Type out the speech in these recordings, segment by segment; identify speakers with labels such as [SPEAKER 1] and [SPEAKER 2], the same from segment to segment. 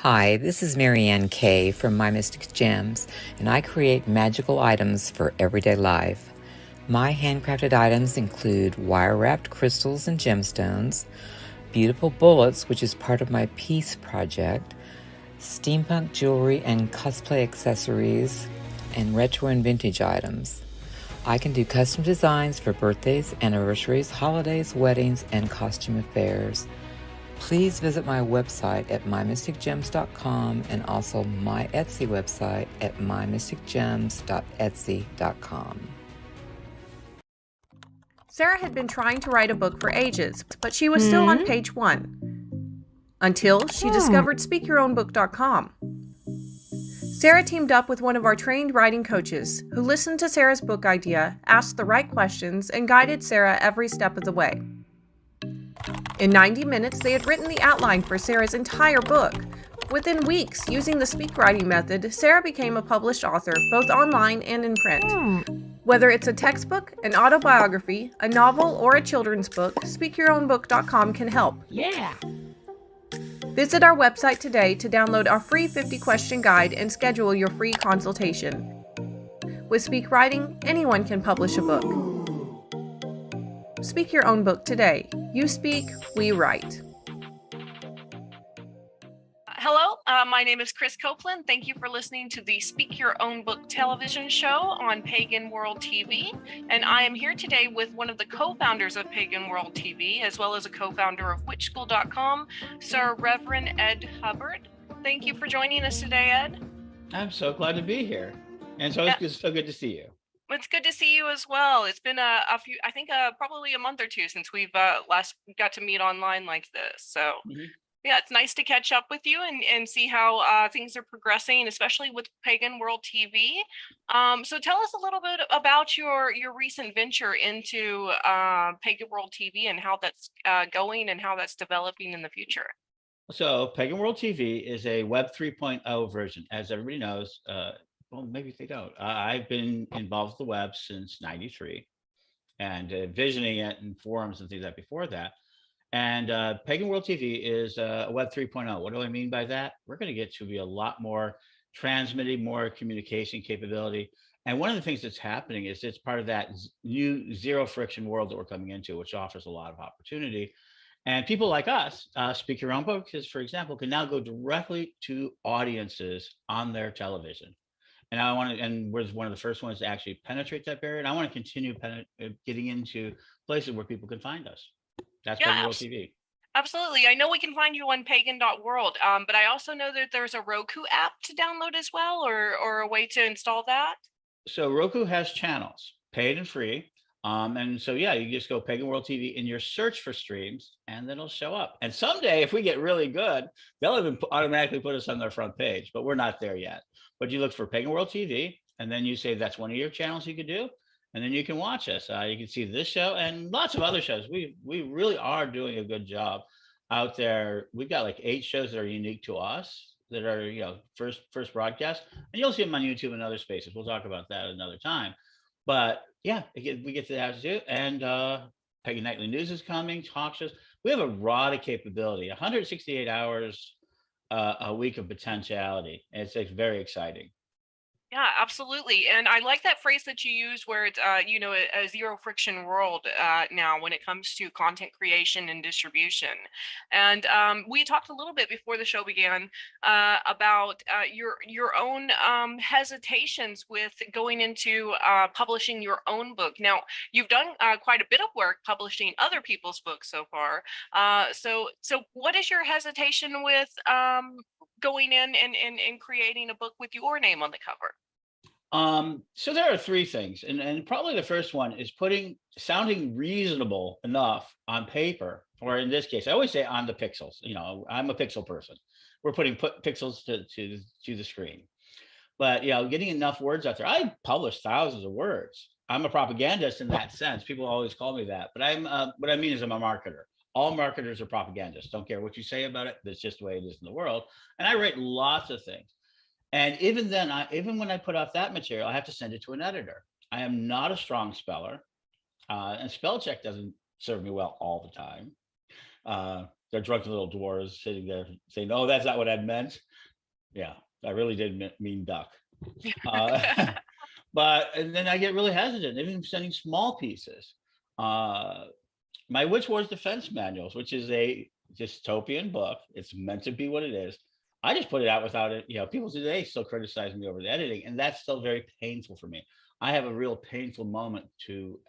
[SPEAKER 1] Hi, this is Marianne Kay from My Mystic Gems, and I create magical items for everyday life. My handcrafted items include wire-wrapped crystals and gemstones, beautiful bullets, which is part of my Peace project, steampunk jewelry and cosplay accessories, and retro and vintage items. I can do custom designs for birthdays, anniversaries, holidays, weddings, and costume affairs. Please visit my website at mymysticgems.com and also my Etsy website at mymysticgems.etsy.com.
[SPEAKER 2] Sarah had been trying to write a book for ages, but she was still on page 1 until she discovered speakyourownbook.com. Sarah teamed up with one of our trained writing coaches who listened to Sarah's book idea, asked the right questions, and guided Sarah every step of the way. In 90 minutes, they had written the outline for Sarah's entire book. Within weeks, using the speak writing method, Sarah became a published author, both online and in print. Whether it's a textbook, an autobiography, a novel, or a children's book, speakyourownbook.com can help.
[SPEAKER 3] Yeah.
[SPEAKER 2] Visit our website today to download our free 50-question guide and schedule your free consultation. With Speak Writing, anyone can publish a book. Speak your own book today. You speak, we write.
[SPEAKER 4] Hello, my name is Krys Copeland. Thank you for listening to the Speak Your Own Book television show on Pagan World TV. And I am here today with one of the co-founders of Pagan World TV, as well as a co-founder of witchschool.com, Sir Reverend Ed Hubbard. Thank you for joining us today, Ed.
[SPEAKER 3] I'm so glad to be here. And so it's so good to see you.
[SPEAKER 4] It's good to see you as well. It's been a few, I think probably a month or two since we've last got to meet online like this. So yeah, it's nice to catch up with you and see how things are progressing, especially with Pagan World TV. So tell us a little bit about your recent venture into Pagan World TV and how that's going and how that's developing in the future.
[SPEAKER 3] So Pagan World TV is a Web 3.0 version. As everybody knows, well, maybe they don't. I've been involved with the web since '93 and visioning it in forums and things like that before that. And Pagan World TV is a Web 3.0. What do I mean by that? We're going to get to be a lot more transmitting, more communication capability. And one of the things that's happening is it's part of that new zero friction world that we're coming into, which offers a lot of opportunity. And people like us, Speak Your Own Book, for example, can now go directly to audiences on their television. And I want to, and we're one of the first ones to actually penetrate that barrier. And I want to continue getting into places where people can find us. That's Pagan World TV.
[SPEAKER 4] Absolutely. I know we can find you on pagan.world, but I also know that there's a Roku app to download as well, or a way to install that.
[SPEAKER 3] So Roku has channels, paid and free. And so, yeah, you just go Pagan World TV in your search for streams, and then it'll show up. And someday, if we get really good, they'll even automatically put us on their front page, but we're not there yet. But you look for Pagan World TV, and then you say that's one of your channels you could do. And then you can watch us. You can see this show and lots of other shows. We really are doing a good job out there. We've got like 8 shows that are unique to us that are, first broadcast. And you'll see them on YouTube and other spaces. We'll talk about that another time. But yeah, we get to that too. And Pagan Nightly News is coming, talk shows. We have a lot of capability, 168 hours a week of potentiality. And it's very exciting.
[SPEAKER 4] Yeah, absolutely. And I like that phrase that you use where it's, a zero friction world now when it comes to content creation and distribution. And we talked a little bit before the show began about your own hesitations with going into publishing your own book. Now, you've done quite a bit of work publishing other people's books so far. So what is your hesitation with going in and creating a book with your name on the cover?
[SPEAKER 3] So there are 3 things, and probably the first one is sounding reasonable enough on paper, or in this case, I always say on the pixels. I'm a pixel person. We're putting pixels to the screen, but getting enough words out there. I publish thousands of words. I'm a propagandist in that sense. People always call me that, but what I mean is I'm a marketer. All marketers are propagandists. Don't care what you say about it. That's just the way it is in the world. And I write lots of things. And even then, even when I put out that material, I have to send it to an editor. I am not a strong speller, and spell check doesn't serve me well all the time. they're drunken little dwarves sitting there saying, "Oh, that's not what I meant." Yeah, I really did mean duck. Uh, but and then I get really hesitant, even sending small pieces. Uh, my Witch Wars Defense Manuals, which is a dystopian book, it's meant to be what it is. I just put it out without it. People today still criticize me over the editing, and that's still very painful for me. I have a real painful moment to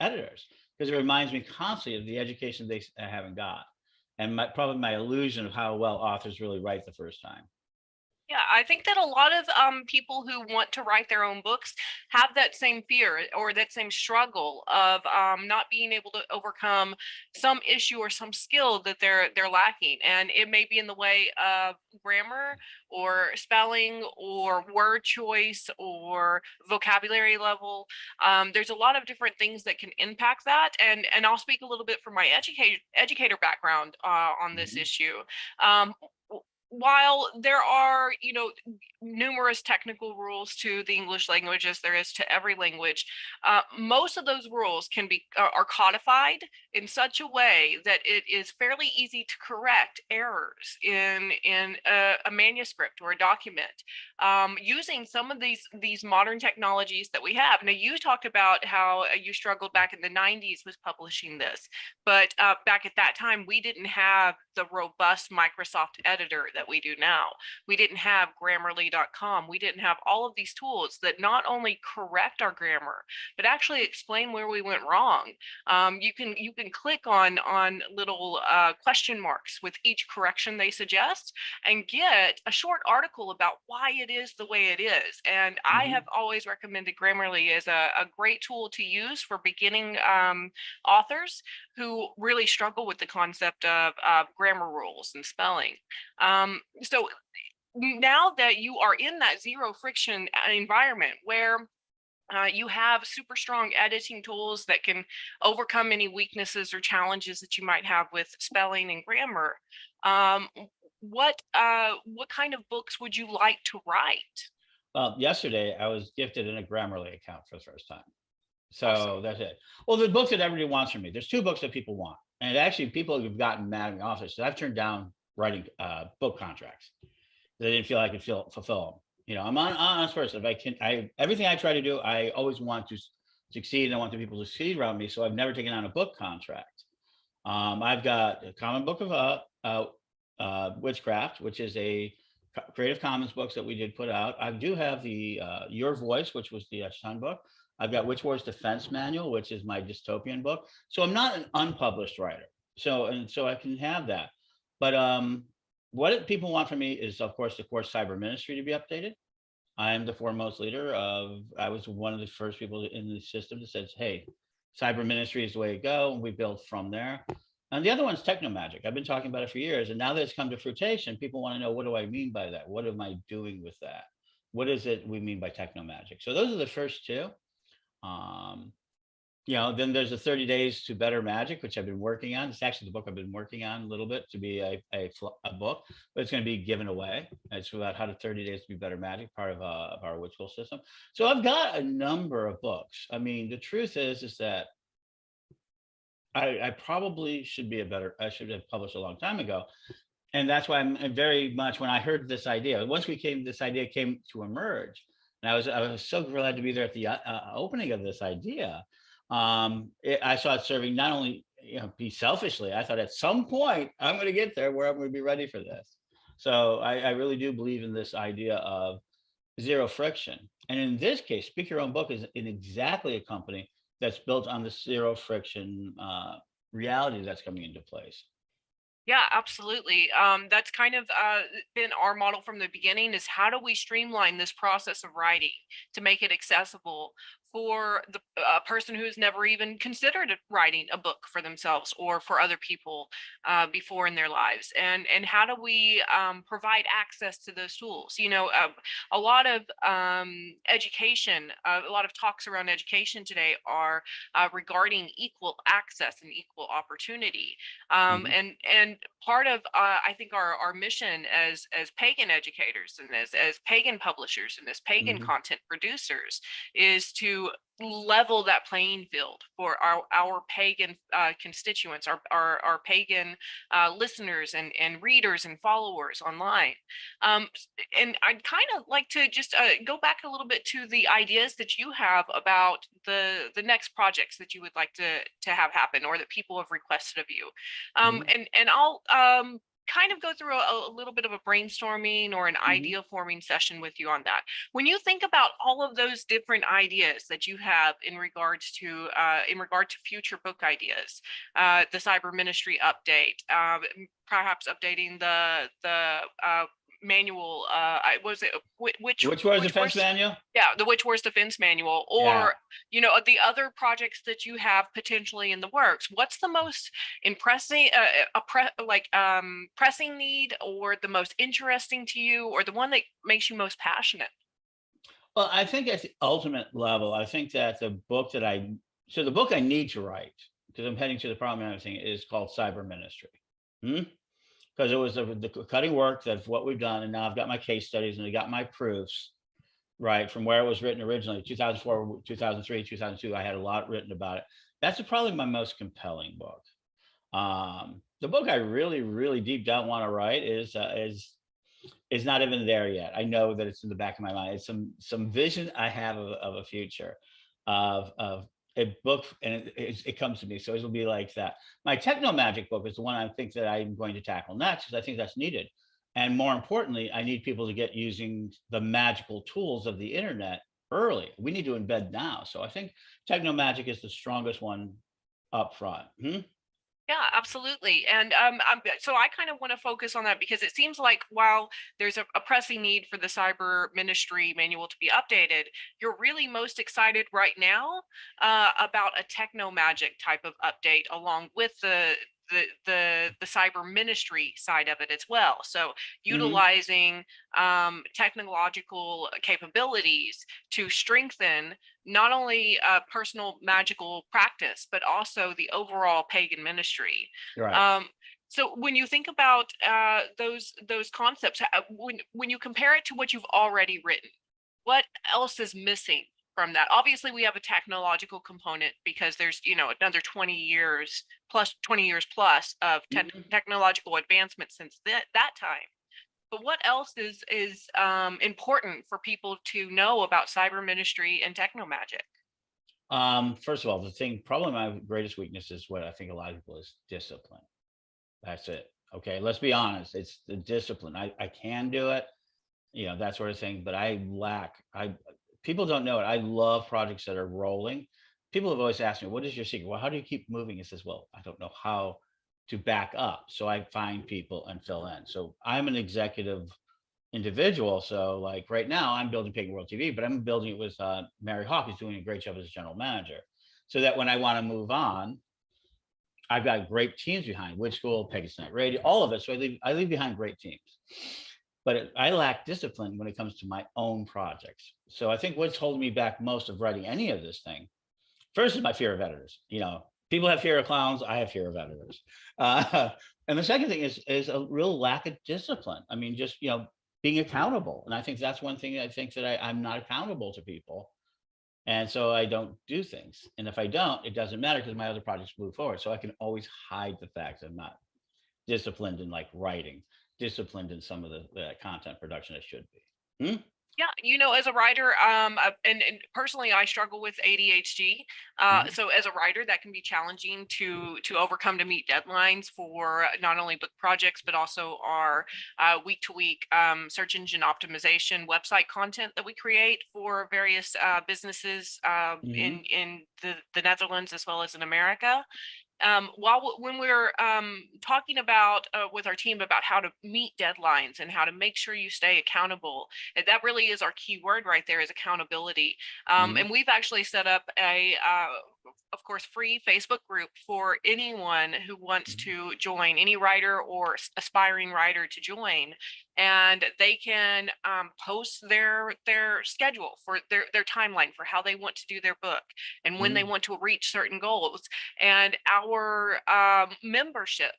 [SPEAKER 3] editors because it reminds me constantly of the education they haven't got, and probably my illusion of how well authors really write the first time.
[SPEAKER 4] Yeah, I think that a lot of people who want to write their own books have that same fear or that same struggle of not being able to overcome some issue or some skill that they're lacking, and it may be in the way of grammar or spelling or word choice or vocabulary level. There's a lot of different things that can impact that, and I'll speak a little bit from my educator background on this
[SPEAKER 3] Mhm.
[SPEAKER 4] issue. Um, while there are, numerous technical rules to the English language as there is to every language, most of those rules can be are codified in such a way that it is fairly easy to correct errors in a manuscript or a document, using some of these modern technologies that we have. Now, you talked about how you struggled back in the 90s with publishing this, but back at that time, we didn't have the robust Microsoft editor that we do now. We didn't have Grammarly.com. We didn't have all of these tools that not only correct our grammar, but actually explain where we went wrong. You can click on little question marks with each correction they suggest and get a short article about why it is the way it is. And I have
[SPEAKER 3] Mhm.
[SPEAKER 4] always recommended Grammarly as a great tool to use for beginning authors who really struggle with the concept of grammar rules and spelling. So now that you are in that zero friction environment where you have super strong editing tools that can overcome any weaknesses or challenges that you might have with spelling and grammar. Um, what kind of books would you like to write?
[SPEAKER 3] Well, yesterday I was gifted in a Grammarly account for the first time.
[SPEAKER 4] Awesome.
[SPEAKER 3] So that's it. Well, the books that everybody wants from me, there's two books that people want. And actually, people have gotten mad at me office that I've turned down writing book contracts. They didn't feel I could fulfill them. I'm an honest person. If I can, everything I try to do, I always want to succeed, and I want the people to succeed around me. So I've never taken on a book contract. I've got a common book of witchcraft, which is a Creative Commons books that we did put out. I do have the Your Voice, which was the Sun book. I've got Witch Wars Defense Manual, which is my dystopian book. So I'm not an unpublished writer. So I can have that. But what people want from me is, of course, the course Cyber Ministry to be updated. I am the foremost leader of. I was one of the first people in the system that says, "Hey, Cyber Ministry is the way to go," and we built from there. And the other one's techno magic. I've been talking about it for years, and now that it's come to fruition, people want to know, what do I mean by that? What am I doing with that? What is it we mean by techno magic? So those are the first two. Um, then there's the 30 Days to Better Magic, which I've been working on. It's actually the book I've been working on a little bit to be a book, but it's going to be given away. It's about how to 30 days to be better magic, part of our witch school system. So I've got a number of books. I mean, the truth is that I probably I should have published a long time ago. And that's why I'm very much, when I heard this idea, this idea came to emerge. And I was so glad to be there at the opening of this idea. I saw it serving not only, be selfishly, I thought at some point I'm going to get there where I'm going to be ready for this. So I really do believe in this idea of zero friction. And in this case, Speak Your Own Book is in exactly a company that's built on the zero friction reality that's coming into place.
[SPEAKER 4] Yeah, absolutely. That's kind of been our model from the beginning, is how do we streamline this process of writing to make it accessible for the person who's never even considered writing a book for themselves or for other people before in their lives, and how do we provide access to those tools? A lot of education, a lot of talks around education today are regarding equal access and equal opportunity,
[SPEAKER 3] Mhm.
[SPEAKER 4] and part of I think our mission as pagan educators and as pagan publishers and as pagan
[SPEAKER 3] Mhm.
[SPEAKER 4] content producers is to to level that playing field for our pagan constituents, our pagan listeners and readers and followers online. And I'd kind of like to just go back a little bit to the ideas that you have about the next projects that you would like to have happen, or that people have requested of you. And I'll kind of go through a little bit of a brainstorming or an idea forming session with you on that. When you think about all of those different ideas that you have in regard to future book ideas, the cyber ministry update, perhaps updating the manual, was it which
[SPEAKER 3] Wars Defense Manual?
[SPEAKER 4] Yeah, the Witch Wars Defense Manual, or the other projects that you have potentially in the works. What's the most pressing need, or the most interesting to you, or the one that makes you most passionate?
[SPEAKER 3] Well, I think at the ultimate level, I think that the book I need to write, because I'm heading to the problem and everything, is called Cyber Ministry. Because it was the cutting work of what we've done, and now I've got my case studies and I got my proofs, right, from where it was written originally, 2004, 2003, 2002. I had a lot written about it. That's probably my most compelling book. The book I really, really deep down want to write is not even there yet. I know that it's in the back of my mind. It's some vision I have of a future of a book, and it comes to me. So it'll be like that. My techno magic book is the one I think that I'm going to tackle next, because I think that's needed. And more importantly, I need people to get using the magical tools of the internet early. We need to embed now. So I think techno magic is the strongest one up front.
[SPEAKER 4] Yeah, absolutely. And so I kind of want to focus on that, because it seems like while there's a pressing need for the cyber ministry manual to be updated, you're really most excited right now about a techno magic type of update, along with the cyber ministry side of it as well. So utilizing technological capabilities to strengthen not only personal magical practice, but also the overall pagan ministry.
[SPEAKER 3] Right.
[SPEAKER 4] So when you think about those concepts, when you compare it to what you've already written, what else is missing from that? Obviously, we have a technological component, because there's another 20 years plus of technological advancement since that time. But what else is important for people to know about cyber ministry and techno magic?
[SPEAKER 3] First of all, probably my greatest weakness is what I think a lot of people is discipline. That's it. Okay, let's be honest. It's the discipline. I can do it, that sort of thing, but people don't know it. I love projects that are rolling. People have always asked me, what is your secret? Well, how do you keep moving? It says, well, I don't know how to back up. So I find people and fill in. So I'm an executive individual. So like right now I'm building Pagan World TV, but I'm building it with Mary Hawk, who's doing a great job as general manager. So that when I want to move on, I've got great teams behind Witch School, Pegasus Night Radio, all of it. So I leave behind great teams. But I lack discipline when it comes to my own projects. So I think what's holding me back most of writing any of this thing, first is my fear of editors. People have fear of clowns. I have fear of editors. And the second thing is a real lack of discipline. I mean, just, being accountable. And I think that's one thing I think that I'm not accountable to people. And so I don't do things. And if I don't, it doesn't matter, because my other projects move forward. So I can always hide the fact that I'm not disciplined in like writing, disciplined in some of the content production I should be.
[SPEAKER 4] Yeah, as a writer, and personally, I struggle with ADHD. So as a writer, that can be challenging to overcome, to meet deadlines for not only book projects, but also our week-to-week search engine optimization website content that we create for various businesses in the Netherlands as well as in America. When we're talking about with our team about how to meet deadlines and how to make sure you stay accountable, that really is our key word right there, is accountability. And we've actually set up a of course, free Facebook group for anyone who wants to join, any writer or aspiring writer to join. And they can post their schedule for their timeline for how they want to do their book and when they want to reach certain goals. And our membership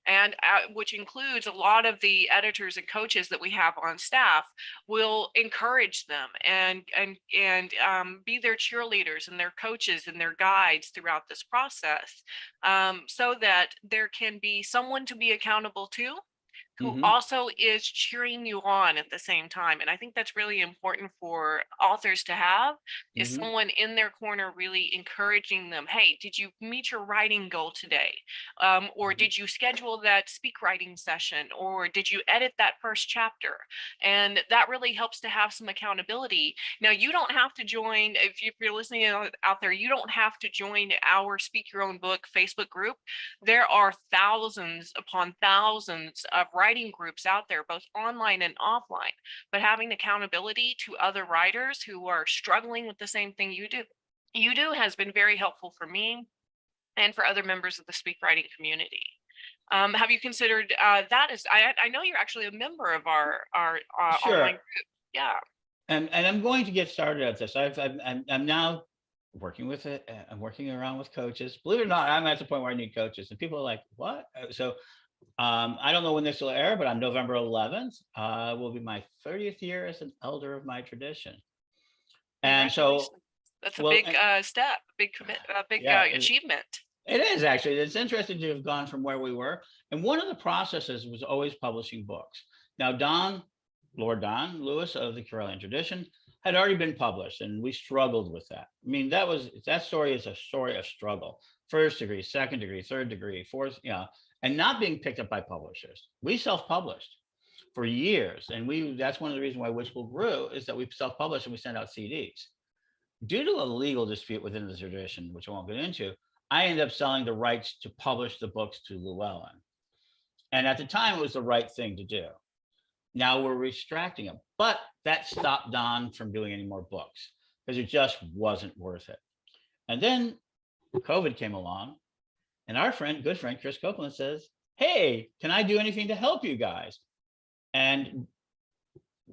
[SPEAKER 4] and which includes a lot of the editors and coaches that we have on staff, will encourage them and be their cheerleaders and their coaches and their guides throughout this process, so that there can be someone to be accountable to, who
[SPEAKER 3] Hmm.
[SPEAKER 4] also is cheering you on at the same time. And I think that's really important for authors to have, is
[SPEAKER 3] Hmm.
[SPEAKER 4] someone in their corner really encouraging them. Hey, did you meet your writing goal today? Or did you schedule that speak writing session? Or did you edit that first chapter? And that really helps to have some accountability. Now, you don't have to join, if you're listening out there, you don't have to join our Speak Your Own Book Facebook group. There are thousands upon thousands of writing groups out there, both online and offline, but having accountability to other writers who are struggling with the same thing you do has been very helpful for me and for other members of the speak writing community. Have you considered that? As I know you're actually a member of our online
[SPEAKER 3] Sure.
[SPEAKER 4] group. Yeah.
[SPEAKER 3] And I'm going to get started at this. I'm now working with it. I'm working around with coaches. Believe it or not, I'm at the point where I need coaches, and people are like, "What?" So I don't know when this will air, but on November 11th will be my 30th year as an elder of my tradition. And so,
[SPEAKER 4] Congratulations. That's a
[SPEAKER 3] well,
[SPEAKER 4] big step, big commit, a big
[SPEAKER 3] yeah,
[SPEAKER 4] achievement.
[SPEAKER 3] it is actually. It's interesting to have gone from where we were. And one of the processes was always publishing books. Now, Lord Don Lewis of the Corellian tradition had already been published, and we struggled with that. I mean, that story is a story of struggle. First degree, second degree, third degree, fourth, and not being picked up by publishers. We self-published for years. And that's one of the reasons why Wishful grew, is that we self-published and we send out CDs. Due to a legal dispute within the tradition, which I won't get into, I ended up selling the rights to publish the books to Llewellyn. And at the time, it was the right thing to do. Now we're restracting them. But that stopped Don from doing any more books because it just wasn't worth it. And then COVID came along, and our good friend, Krys Copeland says, "Hey, can I do anything to help you guys?" And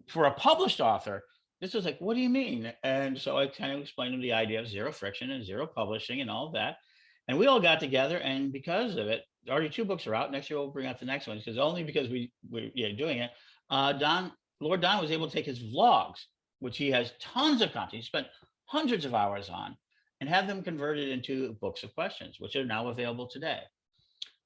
[SPEAKER 3] for a published author, this was like, "What do you mean?" And so I kind of explained to him the idea of zero friction and zero publishing and all of that. And we all got together, and because of it, already 2 books are out. Next year we'll bring out the next one, because only because we're doing it. Lord Don was able to take his vlogs, which he has tons of content. He spent hundreds of hours on, and have them converted into books of questions, which are now available today.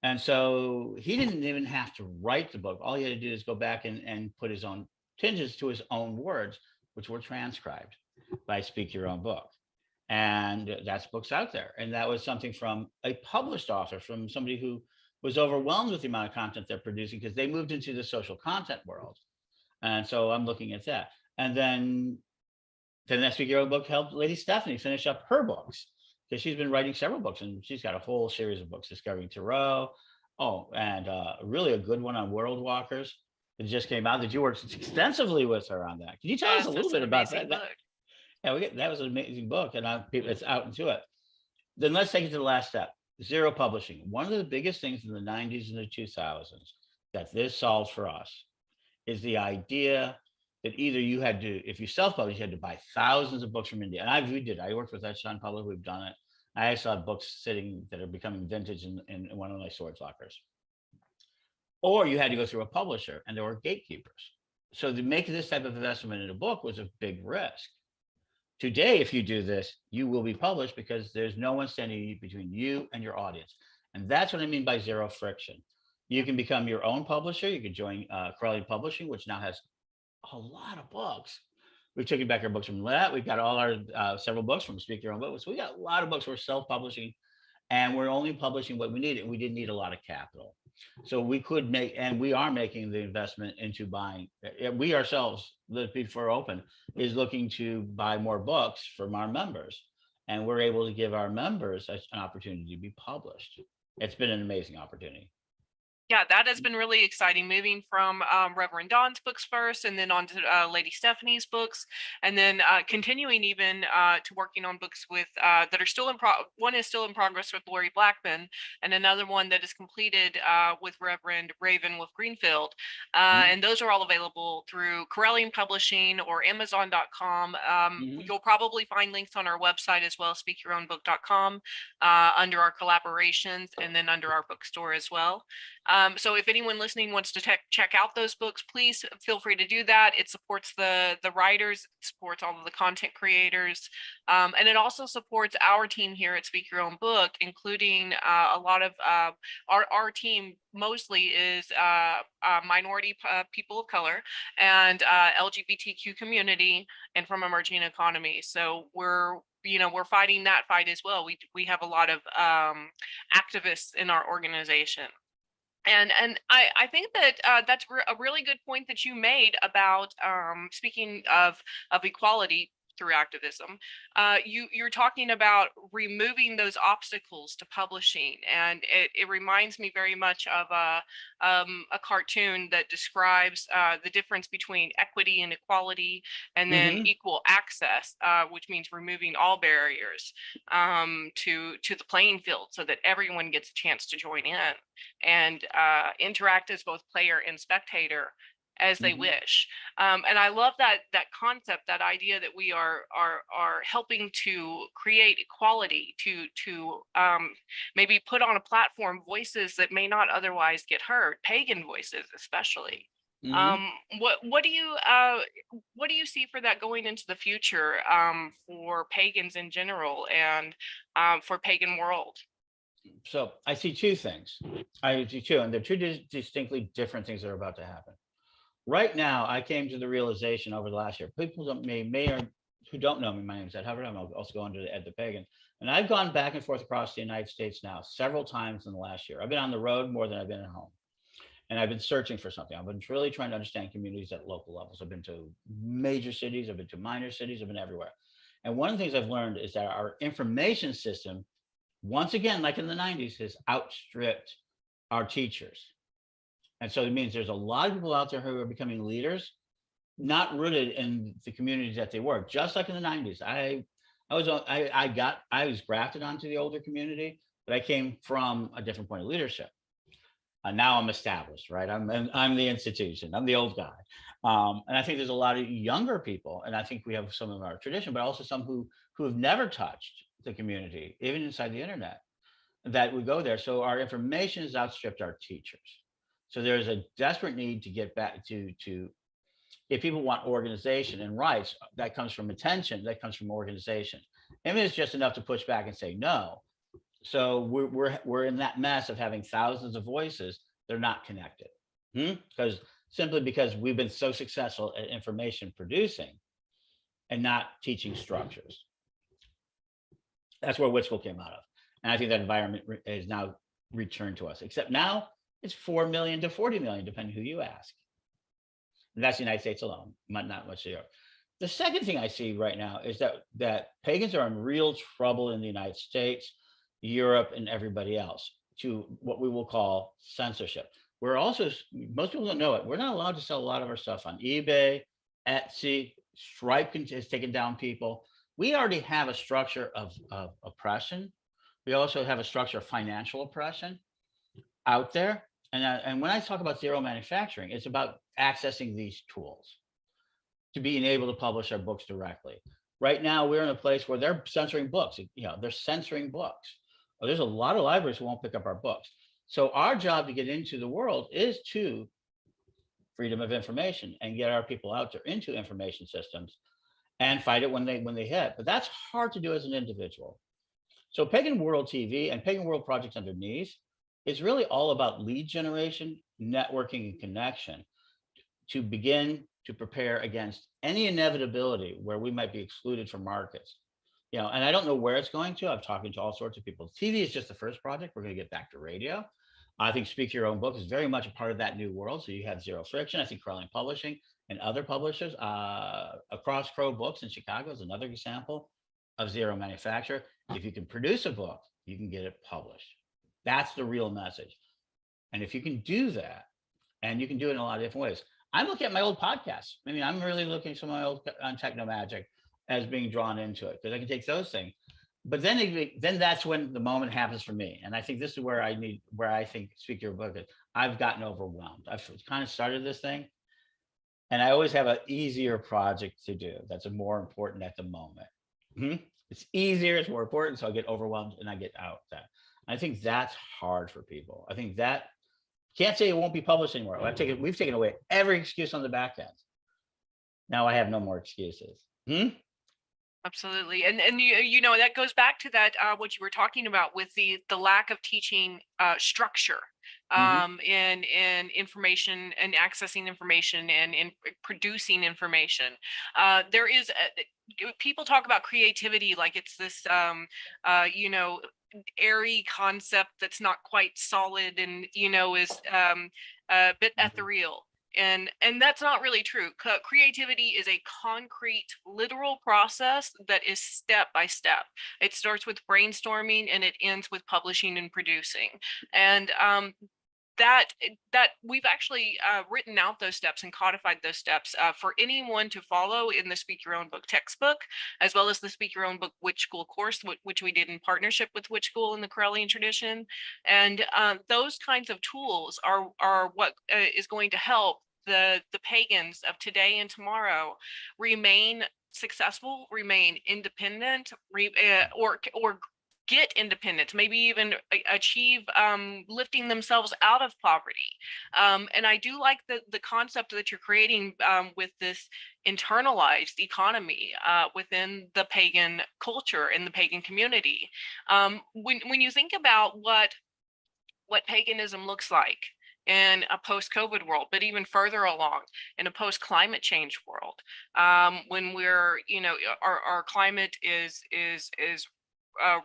[SPEAKER 3] And so he didn't even have to write the book. All he had to do is go back and put his own tinges to his own words, which were transcribed by Speak Your Own Book. And that's books out there. And that was something from a published author, from somebody who was overwhelmed with the amount of content they're producing, because they moved into the social content world. And so I'm looking at that. And then that Speak Your Own Book helped Lady Stephanie finish up her books, because she's been writing several books, and she's got a whole series of books, Discovering Thoreau. Oh, and really a good one on world walkers. It just came out that you worked extensively with her on that. Can you tell us
[SPEAKER 4] Yes,
[SPEAKER 3] a little
[SPEAKER 4] that's
[SPEAKER 3] bit
[SPEAKER 4] an
[SPEAKER 3] about
[SPEAKER 4] amazing
[SPEAKER 3] that?
[SPEAKER 4] book.
[SPEAKER 3] Yeah, that was an amazing book, and it's out into it. Then let's take it to the last step: zero publishing. One of the biggest things in the 90s and the 2000s that this solves for us is the idea that either you had to, if you self-publish, you had to buy thousands of books from India. And we did. I worked with Ed Hubbard. We've done it. I actually have books sitting that are becoming vintage in one of my storage lockers. Or you had to go through a publisher, and there were gatekeepers. So to make this type of investment in a book was a big risk. Today, if you do this, you will be published, because there's no one standing between you and your audience. And that's what I mean by zero friction. You can become your own publisher. You can join Corellian Publishing, which now has a lot of books. We've taken back our books from that. We've got all our several books from Speak Your Own Book. So we got a lot of books. We're self-publishing, and we're only publishing what we need. And we didn't need a lot of capital. So we could make, and we are making the investment into buying. We ourselves, before open, is looking to buy more books from our members. And we're able to give our members an opportunity to be published. It's been an amazing opportunity.
[SPEAKER 4] Yeah, that has been really exciting, moving from Reverend Don's books first, and then on to Lady Stephanie's books, and then continuing even to working on books with that are still one is still in progress with Lori Blackman, and another one that is completed with Reverend Raven with Greenfield. And those are all available through Corellian Publishing or Amazon.com. You'll probably find links on our website as well, speakyourownbook.com, under our collaborations, and then under our bookstore as well. So if anyone listening wants to check out those books, please feel free to do that. It supports the writers, it supports all of the content creators, and it also supports our team here at Speak Your Own Book, including a lot of our team mostly is minority people of color and LGBTQ community and from emerging economies. So we're fighting that fight as well. We have a lot of activists in our organization. And I think that that's a really good point that you made about speaking of equality through activism. You're talking about removing those obstacles to publishing, and it reminds me very much of a cartoon that describes the difference between equity and equality, and then
[SPEAKER 3] Mm-hmm.
[SPEAKER 4] equal access, which means removing all barriers to the playing field so that everyone gets a chance to join in and interact as both player and spectator as they
[SPEAKER 3] Mm-hmm.
[SPEAKER 4] wish. And I love that concept, that idea that we are helping to create equality, to maybe put on a platform voices that may not otherwise get heard, pagan voices especially.
[SPEAKER 3] Mm-hmm.
[SPEAKER 4] Um, what do you see for that going into the future, for pagans in general and for pagan world?
[SPEAKER 3] So I see two things. I see two, and they're two distinctly different things that are about to happen. Right now, I came to the realization over the last year. People don't may or who don't know me. My name is Ed Hubbard. I'm also going to Ed the Pagan, and I've gone back and forth across the United States now several times in the last year. I've been on the road more than I've been at home, and I've been searching for something. I've been really trying to understand communities at local levels. I've been to major cities. I've been to minor cities. I've been everywhere. And one of the things I've learned is that our information system, once again, like in the 90s, has outstripped our teachers. And so it means there's a lot of people out there who are becoming leaders, not rooted in the communities that they were. Just like in the 90s, I was grafted onto the older community, but I came from a different point of leadership. Now I'm established, right? I'm the institution. I'm the old guy, and I think there's a lot of younger people, and I think we have some of our tradition, but also some who have never touched the community, even inside the internet, that would go there. So our information has outstripped our teachers. So there's a desperate need to get back to if people want organization and rights, that comes from attention, that comes from organization. If it's just enough to push back and say no. So we're in that mess of having thousands of voices. They're not connected because simply because we've been so successful at information producing and not teaching structures. That's where Witchell came out of. And I think that environment is now returned to us, except now it's 4 million to 40 million, depending who you ask. And that's the United States alone, not much Europe. The second thing I see right now is that pagans are in real trouble in the United States, Europe, and everybody else to what we will call censorship. We're also, most people don't know it, we're not allowed to sell a lot of our stuff on eBay, Etsy, Stripe has taken down people. We already have a structure of oppression. We also have a structure of financial oppression out there. And when I talk about zero manufacturing, it's about accessing these tools to being able to publish our books directly. Right now, we're in a place where they're censoring books. They're censoring books. Well, there's a lot of libraries who won't pick up our books. So our job to get into the world is to freedom of information and get our people out there into information systems and fight it when they hit. But that's hard to do as an individual. So Pagan World TV and Pagan World Projects Underneath is really all about lead generation, networking, and connection to begin to prepare against any inevitability where we might be excluded from markets. And I don't know where it's going to. I'm talking to all sorts of people. TV is just the first project. We're going to get back to radio. I think Speak Your Own Book is very much a part of that new world. So you have Zero Friction. I think Crowley Publishing and other publishers, Across Crow Books in Chicago is another example of zero manufacture. If you can produce a book, you can get it published. That's the real message. And if you can do that, and you can do it in a lot of different ways. I'm looking at my old podcasts. I mean, I'm really looking at some of my old on Techno Magic as being drawn into it because I can take those things. But then that's when the moment happens for me. And I think this is where I think Speak Your Book is. I've gotten overwhelmed. I've kind of started this thing. And I always have an easier project to do that's more important at the moment. It's easier, it's more important. So I get overwhelmed and I get out that. I think that's hard for people. I think that Can't say it won't be published anymore. We've taken away every excuse on the back end. Now I have no more excuses.
[SPEAKER 4] Absolutely. And that goes back to that what you were talking about with the lack of teaching structure in information and accessing information and in producing information. There is people talk about creativity like it's this airy concept that's not quite solid and is a bit ethereal. And that's not really true. Creativity is a concrete, literal process that is step by step. It starts with brainstorming and it ends with publishing and producing. And that we've actually written out those steps and codified those steps for anyone to follow in the Speak Your Own Book textbook, as well as the Speak Your Own Book Witch School course, which we did in partnership with Witch School and the Correllian tradition. And those kinds of tools are what is going to help the pagans of today and tomorrow remain successful, remain independent, or get independence, maybe even achieve lifting themselves out of poverty. And I do like the concept that you're creating with this internalized economy within the pagan culture and the pagan community. When you think about what paganism looks like in a post-COVID world, but even further along in a post-climate change world, when we're, our climate is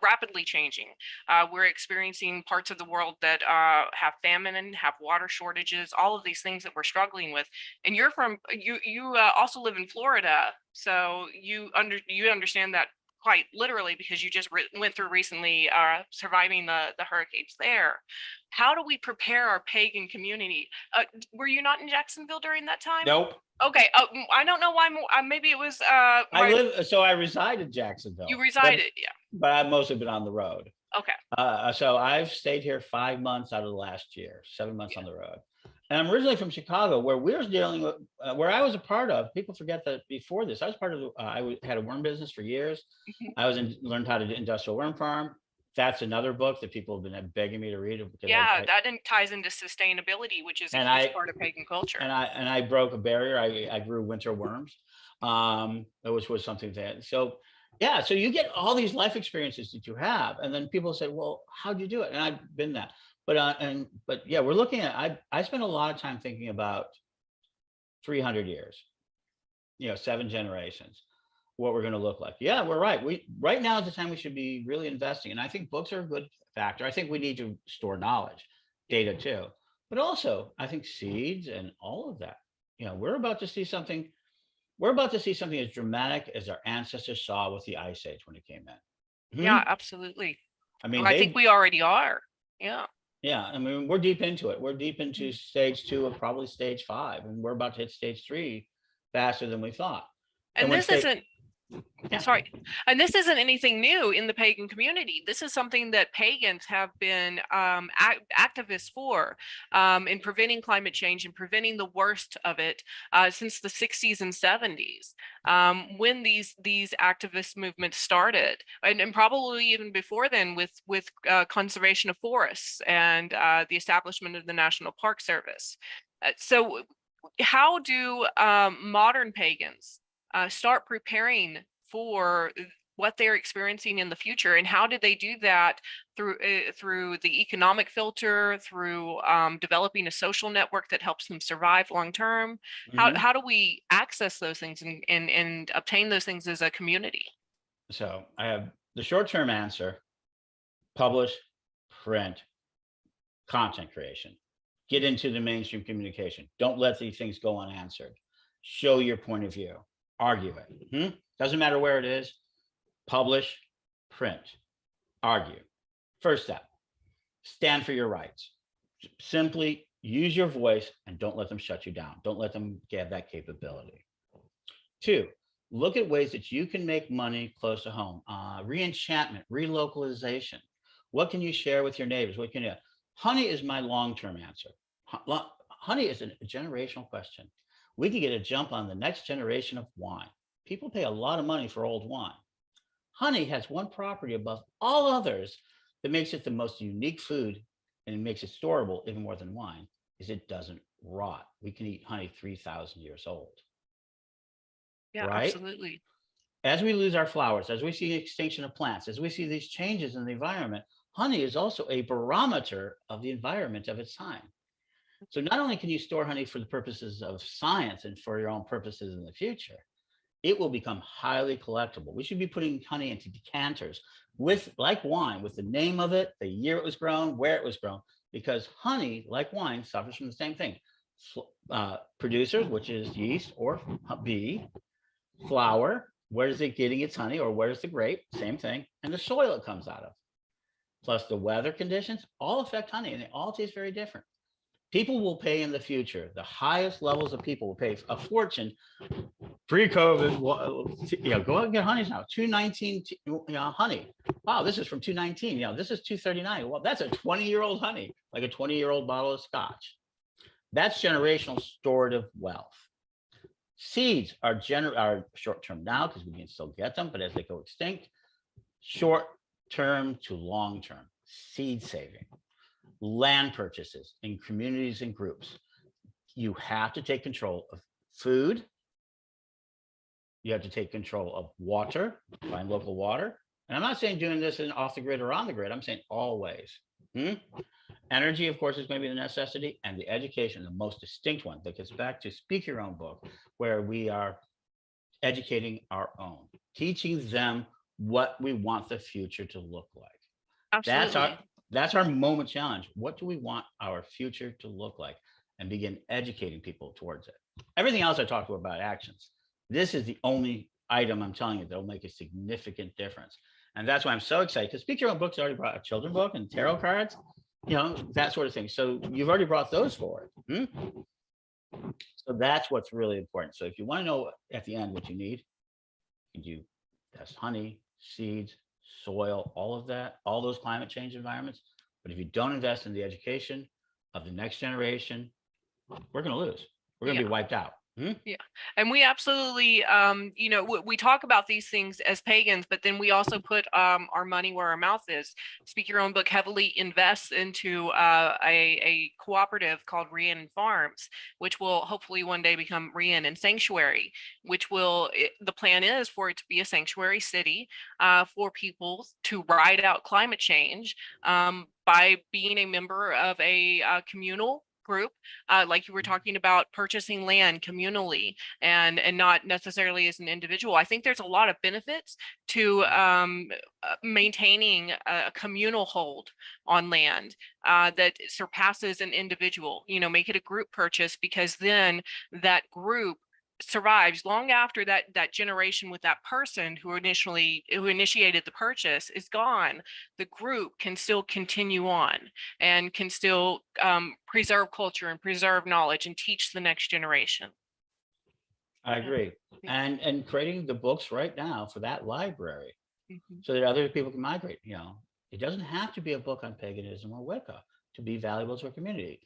[SPEAKER 4] rapidly changing. We're experiencing parts of the world that have famine and have water shortages, all of these things that we're struggling with. And you also live in Florida, so you understand that quite literally because you just went through recently surviving the hurricanes there. How do we prepare our pagan community? Were you not in Jacksonville during that time?
[SPEAKER 3] Nope.
[SPEAKER 4] Okay. I don't know why. Maybe it was.
[SPEAKER 3] I reside in Jacksonville.
[SPEAKER 4] You resided, yeah.
[SPEAKER 3] But I've mostly been on the road.
[SPEAKER 4] Okay.
[SPEAKER 3] So I've stayed here 5 months out of the last year, 7 months on the road. And I'm originally from Chicago, where we were dealing with, where I was a part of. People forget that before this, I was part of. I had a worm business for years. I learned how to do industrial worm farm. That's another book that people have been begging me to read.
[SPEAKER 4] That ties into sustainability, which is a huge part of pagan culture.
[SPEAKER 3] And I broke a barrier. I grew winter worms, which was something that. So yeah, so you get all these life experiences that you have, and then people say, "Well, how'd you do it?" And I've been that. But yeah, we're looking at. I spent a lot of time thinking about 300 years, 7 generations, what we're going to look like. Yeah, we're right. Right now is the time we should be really investing, and I think books are a good factor. I think we need to store knowledge, data too, but also I think seeds and all of that. We're about to see something. We're about to see something as dramatic as our ancestors saw with the Ice Age when it came in.
[SPEAKER 4] Yeah, absolutely.
[SPEAKER 3] I mean,
[SPEAKER 4] I think we already are. Yeah.
[SPEAKER 3] Yeah, I mean, we're deep into it. We're deep into stage 2 of probably stage 5, and we're about to hit stage 3 faster than we thought.
[SPEAKER 4] And this isn't. Sorry. And this isn't anything new in the pagan community. This is something that pagans have been activists for in preventing climate change and preventing the worst of it since the 60s and 70s, when these activist movements started, and probably even before then with conservation of forests and the establishment of the National Park Service. So how do modern pagans start preparing for what they're experiencing in the future, and how did they do that through the economic filter, through developing a social network that helps them survive long term? How do we access those things and obtain those things as a community?
[SPEAKER 3] So I have the short-term answer: publish, print, content creation, get into the mainstream communication. Don't let these things go unanswered. Show your point of view. Argue it. Doesn't matter where it is. Publish, print, argue. First step: stand for your rights. Simply use your voice and don't let them shut you down. Don't let them get that capability. 2, look at ways that you can make money close to home. Re-enchantment, relocalization. What can you share with your neighbors? What can you? Honey is my long-term answer. Honey is a generational question. We can get a jump on the next generation of wine. People pay a lot of money for old wine. Honey has one property above all others that makes it the most unique food, and it makes it storable even more than wine. is it doesn't rot. We can eat honey 3,000 years old,
[SPEAKER 4] Yeah,
[SPEAKER 3] right?
[SPEAKER 4] absolutely.
[SPEAKER 3] As we lose our flowers, as we see extinction of plants, as we see these changes in the environment, honey is also a barometer of the environment of its time. So not only can you store honey for the purposes of science and for your own purposes in the future, it will become highly collectible. We should be putting honey into decanters with, like wine, with the name of it, the year it was grown, where it was grown, because honey, like wine, suffers from the same thing. Producers, which is yeast or bee, flower, where is it getting its honey, or where's the grape? Same thing. And the soil it comes out of, plus the weather conditions, all affect honey, and they all taste very different. People will pay in the future. The highest levels of people will pay a fortune. Pre-COVID, go out and get honeys now. 219, honey. Wow, this is from 219. This is 239. Well, that's a 20-year-old honey, like a 20-year-old bottle of scotch. That's generational storative wealth. Seeds are short-term now because we can still get them, but as they go extinct, short-term to long-term seed saving. Land purchases in communities and groups. You have to take control of food. You have to take control of water, find local water. And I'm not saying doing this in off the grid or on the grid. I'm saying always. Energy, of course, is going to be the necessity, and the education, the most distinct one that gets back to Speak Your Own book, where we are educating our own, teaching them what we want the future to look like.
[SPEAKER 4] Absolutely.
[SPEAKER 3] That's our moment challenge. What do we want our future to look like? And begin educating people towards it. Everything else I talked about actions. This is the only item I'm telling you that will make a significant difference. And that's why I'm so excited, because Speak Your Own book's already brought a children's book and tarot cards, that sort of thing. So you've already brought those forward. So that's what's really important. So if you want to know at the end what you need, that's honey, seeds, soil, all of that, all those climate change environments. But if you don't invest in the education of the next generation, we're going to lose. We're going to be wiped out.
[SPEAKER 4] Yeah. And we absolutely, we talk about these things as pagans, but then we also put our money where our mouth is. Speak Your Own book heavily invests into a cooperative called Rhiannon Farms, which will hopefully one day become Rhiannon Sanctuary, the plan is for it to be a sanctuary city for people to ride out climate change by being a member of a communal group, like you were talking about, purchasing land communally and not necessarily as an individual. I think there's a lot of benefits to maintaining a communal hold on land that surpasses an individual. Make it a group purchase, because then that group survives long after that generation with that person who initiated the purchase is gone. The group can still continue on and can still preserve culture and preserve knowledge and teach the next generation.
[SPEAKER 3] I agree. And creating the books right now for that library so that other people can migrate. It doesn't have to be a book on paganism or Wicca to be valuable to a community.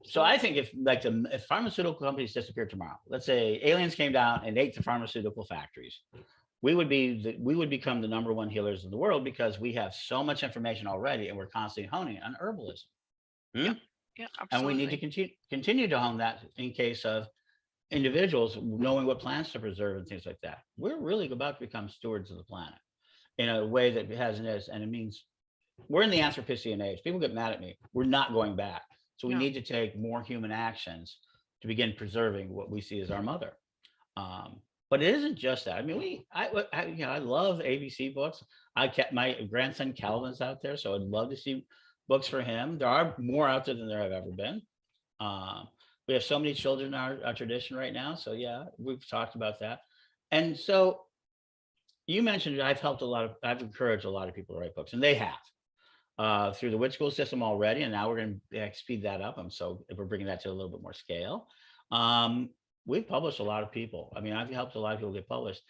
[SPEAKER 3] So I think if pharmaceutical companies disappeared tomorrow, let's say aliens came down and ate the pharmaceutical factories, we would become the number one healers in the world, because we have so much information already, and we're constantly honing on herbalism.
[SPEAKER 4] Yeah, absolutely.
[SPEAKER 3] And we need to continue to hone that in case of individuals knowing what plants to preserve and things like that. We're really about to become stewards of the planet in a way that hasn't is, and it means we're in the Anthropocene age. People get mad at me. We're not going back. So we need to take more human actions to begin preserving what we see as our mother. But it isn't just that. I mean, I love ABC books. I kept my grandson Calvin's out there, so I'd love to see books for him. There are more out there than there have ever been. We have so many children in our tradition right now. So yeah, we've talked about that. And so you mentioned I've encouraged a lot of people to write books, and they have. Through the Wit School system already, and now we're going to speed that up. If we're bringing that to a little bit more scale. We've published a lot of people. I mean, I've helped a lot of people get published.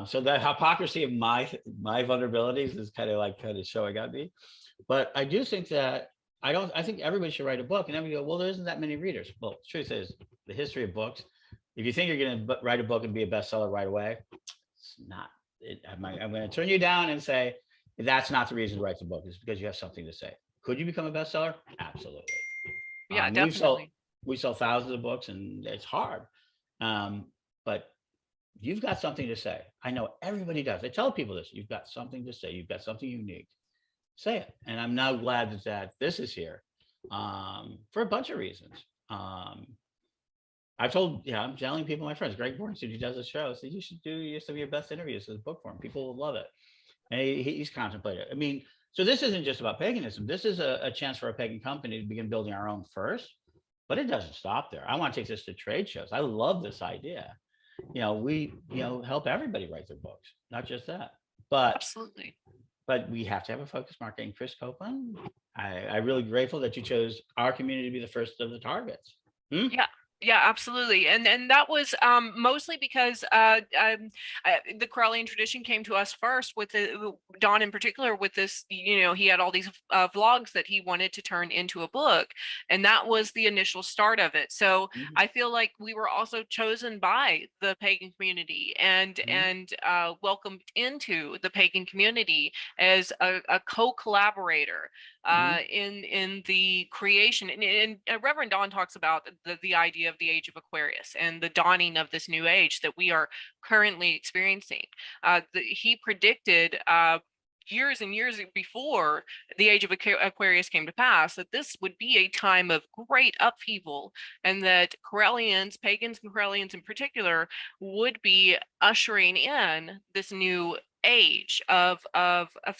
[SPEAKER 3] So the hypocrisy of my vulnerabilities is kind of showing at me. But I do think that I think everybody should write a book. And then we go, well, there isn't that many readers. Well, the truth is, the history of books, if you think you're going to write a book and be a bestseller right away, it's not. I'm going to turn you down and say, that's not the reason to write the book. It's because you have something to say. Could you become a bestseller? Absolutely.
[SPEAKER 4] Yeah, definitely.
[SPEAKER 3] We sell thousands of books, and it's hard. But you've got something to say. I know everybody does. I tell people this: you've got something to say. You've got something unique. Say it. And I'm now glad that this is here, for a bunch of reasons. I've told, I'm telling people, my friends, Greg Bornstein, who does a show, said you should do some of your best interviews as a book form. People will love it. And he's contemplated. I mean, so this isn't just about paganism. This is a chance for a pagan company to begin building our own first, but it doesn't stop there. I want to take this to trade shows. I love this idea. We, help everybody write their books, not just that. But
[SPEAKER 4] Absolutely.
[SPEAKER 3] But we have to have a focus marketing. Krys Copeland, I'm really grateful that you chose our community to be the first of the targets.
[SPEAKER 4] Yeah, absolutely. And that was mostly because the Corellian tradition came to us first with Don in particular with this, he had all these vlogs that he wanted to turn into a book. And that was the initial start of it. So I feel like we were also chosen by the pagan community and welcomed into the pagan community as a co-collaborator in the creation. And Reverend Don talks about the idea of the age of Aquarius and the dawning of this new age that we are currently experiencing. He predicted years and years before the age of Aquarius came to pass that this would be a time of great upheaval, and that Corellians, pagans and Corellians in particular, would be ushering in this new age of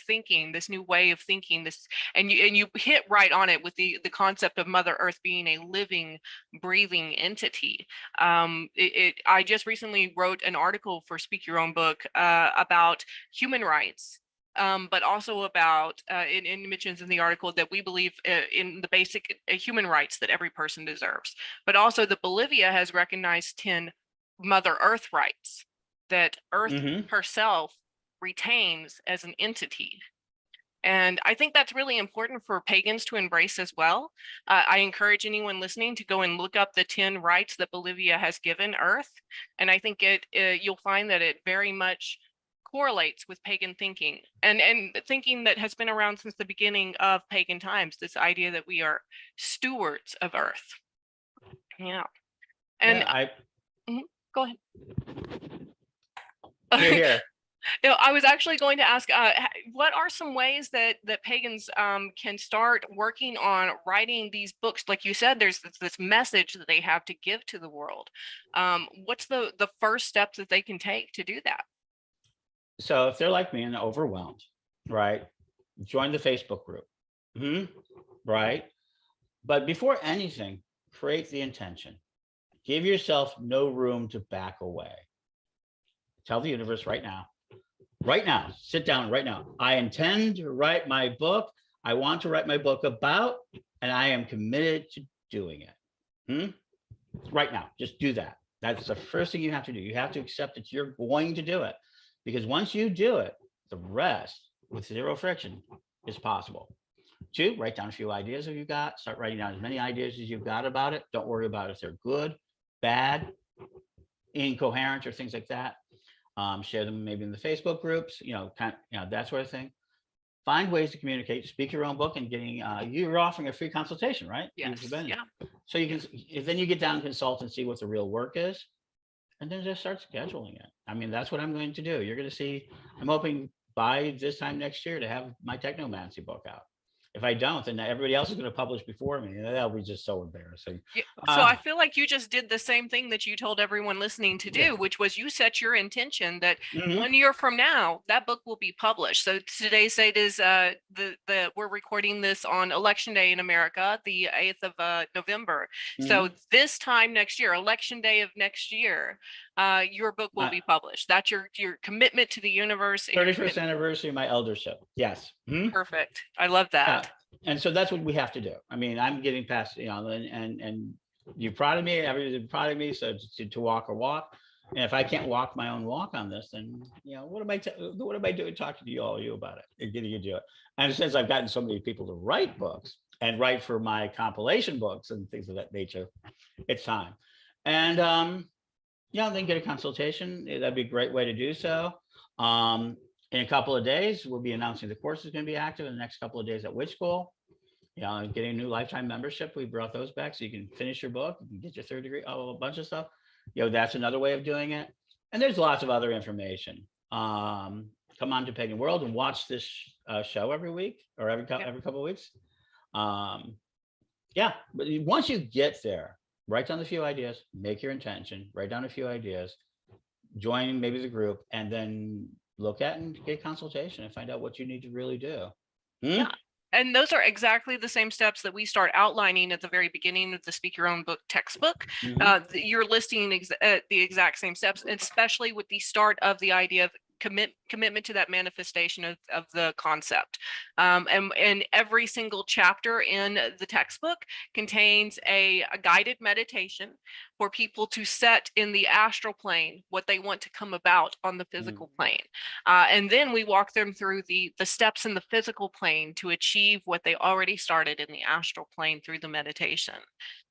[SPEAKER 4] thinking, this new way of thinking, this, and you hit right on it with the concept of Mother Earth being a living, breathing entity. I just recently wrote an article for Speak Your Own Book about human rights. But also about, it mentions in the article that we believe in the basic human rights that every person deserves. But also that Bolivia has recognized 10 Mother Earth rights that Earth herself retains as an entity. And I think that's really important for pagans to embrace as well. I encourage anyone listening to go and look up the 10 rights that Bolivia has given Earth. And I think you'll find that it very much correlates with pagan thinking and thinking that has been around since the beginning of pagan times, this idea that we are stewards of Earth. Yeah. And go ahead.
[SPEAKER 3] Here.
[SPEAKER 4] I was actually going to ask, what are some ways that pagans can start working on writing these books? Like you said, there's this message that they have to give to the world. What's the first steps that they can take to do that?
[SPEAKER 3] So if they're like me and overwhelmed, right, join the Facebook group, right? But before anything, create the intention. Give yourself no room to back away. Tell the universe right now, sit down right now. I intend to write my book. I want to write my book about, and I am committed to doing it. Right now, just do that. That's the first thing you have to do. You have to accept that you're going to do it. Because once you do it, the rest with zero friction is possible. 2, write down a few ideas that you've got. Start writing down as many ideas as you've got about it. Don't worry about if they're good, bad, incoherent, or things like that. Share them maybe in the Facebook groups, that sort of thing. Find ways to communicate, speak your own book, and getting, you're offering a free consultation, right?
[SPEAKER 4] Yes. Yeah.
[SPEAKER 3] So you can, then you get down and consult and see what the real work is. And then just start scheduling it. I mean, that's what I'm going to do. You're going to see, I'm hoping by this time next year to have my technomancy book out. If I don't, then everybody else is going to publish before me. That'll be just so embarrassing.
[SPEAKER 4] Yeah. So I feel like you just did the same thing that you told everyone listening to do, which was you set your intention that 1 year from now, that book will be published. So today's date is we're recording this on Election Day in America, the 8th of November. So this time next year, Election Day of next year, your book will be published. That's your commitment to the universe.
[SPEAKER 3] 31st anniversary of my eldership. Yes.
[SPEAKER 4] Perfect. I love that.
[SPEAKER 3] And so that's what we have to do. I mean, I'm getting past, and you're proud of me, everybody's proud of me. So to walk a walk. And if I can't walk my own walk on this, then, what am I doing talking to all you about it and getting you to do it? And since I've gotten so many people to write books and write for my compilation books and things of that nature, it's time. And, then get a consultation. That'd be a great way to do so. In a couple of days, we'll be announcing the course is going to be active in the next couple of days at Witch School. Yeah, and getting a new lifetime membership. We brought those back so you can finish your book, you can get your third degree, oh, a bunch of stuff. That's another way of doing it. And there's lots of other information. Come on to Pagan World and watch this show every week or
[SPEAKER 4] Yeah.
[SPEAKER 3] every couple of weeks. Yeah, but once you get there, write down a few ideas, make your intention, write down a few ideas, join maybe the group, and then look at and get consultation and find out what you need to really do.
[SPEAKER 4] Yeah. And those are exactly the same steps that we start outlining at the very beginning of the Speak Your Own Book textbook. You're listing the exact same steps, especially with the start of the idea of commitment to that manifestation of the concept. And every single chapter in the textbook contains a guided meditation for people to set in the astral plane what they want to come about on the physical plane. And then we walk them through the steps in the physical plane to achieve what they already started in the astral plane through the meditation.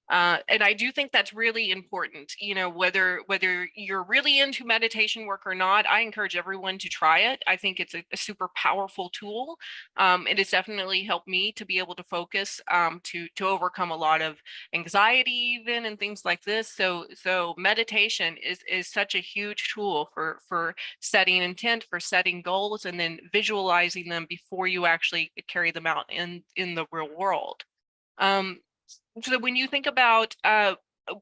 [SPEAKER 4] And I do think that's really important, whether you're really into meditation work or not. I encourage everyone to try it. I think it's a super powerful tool. It has definitely helped me to be able to focus, to overcome a lot of anxiety even and things like this. So meditation is such a huge tool for setting intent, for setting goals, and then visualizing them before you actually carry them out in the real world. So when you think about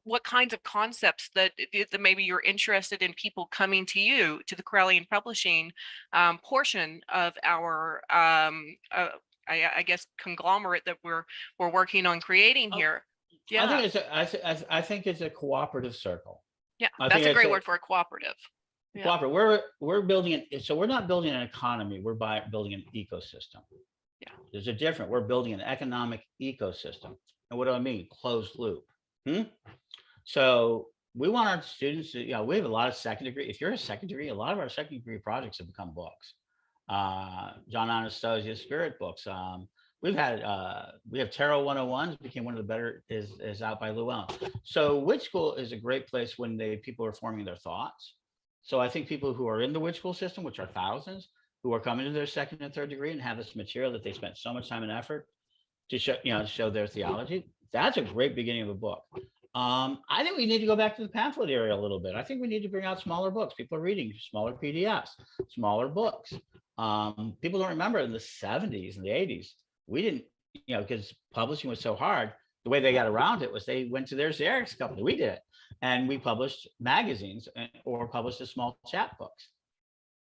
[SPEAKER 4] what kinds of concepts that maybe you're interested in people coming to you, to the Corellian Publishing portion of our, I guess, conglomerate that we're working on creating here. Yeah,
[SPEAKER 3] I think it's a cooperative circle.
[SPEAKER 4] Yeah, that's a great word for a cooperative.
[SPEAKER 3] Cooperative. We're building it. So we're not building an economy. We're building an ecosystem.
[SPEAKER 4] Yeah,
[SPEAKER 3] there's a difference. We're building an economic ecosystem. And what do I mean? Closed loop. So we want our students to, we have a lot of second degree. If you're a second degree, a lot of our second degree projects have become books. John Anastasia's spirit books. We have Tarot 101 became one of the better, is out by Lou Allen. So Witch School is a great place when people are forming their thoughts. So I think people who are in the Witch School system, which are thousands, who are coming to their second and third degree and have this material that they spent so much time and effort to show their theology. That's a great beginning of a book. I think we need to go back to the pamphlet area a little bit. I think we need to bring out smaller books. People are reading smaller PDFs, smaller books. People don't remember in the 70s and the 80s, we didn't, because publishing was so hard. The way they got around it was they went to their Xerox company. We did it. And we published magazines or published a small chat books.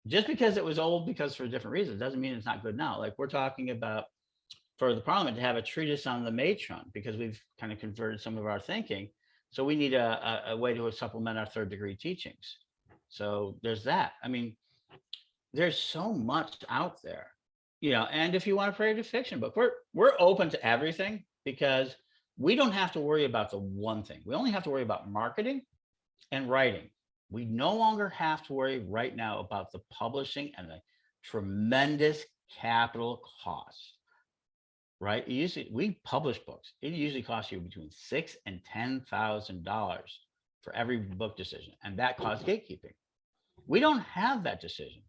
[SPEAKER 3] Just because it was old, because for different reasons, doesn't mean it's not good now. Like we're talking about for the Parliament to have a treatise on the matron, because we've kind of converted some of our thinking. So we need a way to supplement our third degree teachings. So there's that. I mean, there's so much out there, and if you want a creative fiction book, we're open to everything, because we don't have to worry about the one thing. We only have to worry about marketing and writing. We no longer have to worry right now about the publishing and the tremendous capital costs. Right? We publish books. It usually costs you between $6,000 and $10,000 for every book decision, and that costs gatekeeping. We don't have that decision.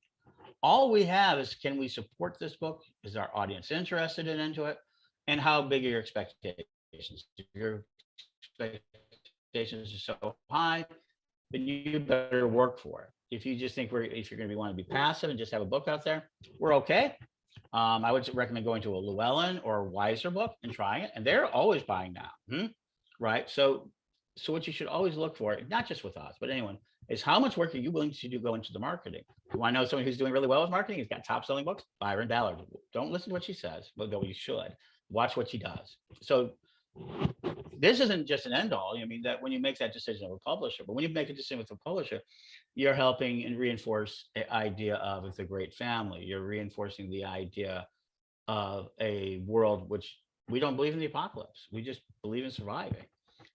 [SPEAKER 3] All we have is, can we support this book? Is our audience interested into it? And how big are your expectations? If your expectations are so high, then you better work for it. If you just think if you're going to want to be passive and just have a book out there, we're okay. I would recommend going to a Llewellyn or a Weiser book and trying it, and they're always buying now, right? So what you should always look for, not just with us, but anyone, is how much work are you willing to do go into the marketing? You want to know someone who's doing really well with marketing? He's got top selling books. Byron Ballard. Don't listen to what she says, but though you should watch what she does. So this isn't just an end all. I mean, that when you make that decision with a publisher, but when you make a decision with a publisher, you're helping and reinforce the idea of the great family. You're reinforcing the idea of a world which we don't believe in the apocalypse. We just believe in surviving.